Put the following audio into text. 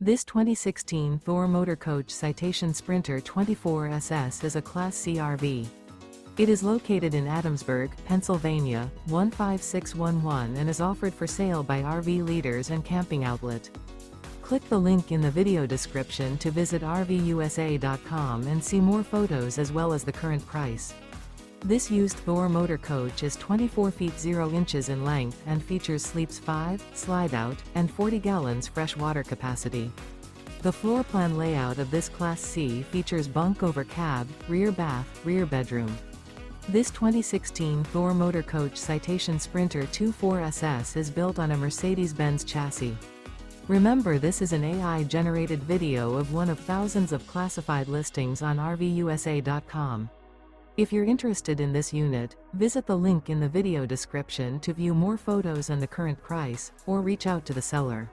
This 2016 Thor Motor Coach Citation Sprinter 24SS is a Class C RV. It is located in Adamsburg, Pennsylvania, 15611 and is offered for sale by RV Leaders and Camping Outlet. Click the link in the video description to visit RVUSA.com and see more photos as well as the current price. This used Thor motor coach is 24 feet 0 inches in length and features sleeps 5, Slideout, and 40 gallons fresh water capacity. The floor plan layout of this Class C features bunk over cab, rear bath, rear bedroom. This 2016 Thor motor coach Citation Sprinter 24SS is built on a Mercedes Benz chassis. Remember, this is an AI-generated video of one of thousands of classified listings on RVUSA.com. If you're interested in this unit, visit the link in the video description to view more photos and the current price, or reach out to the seller.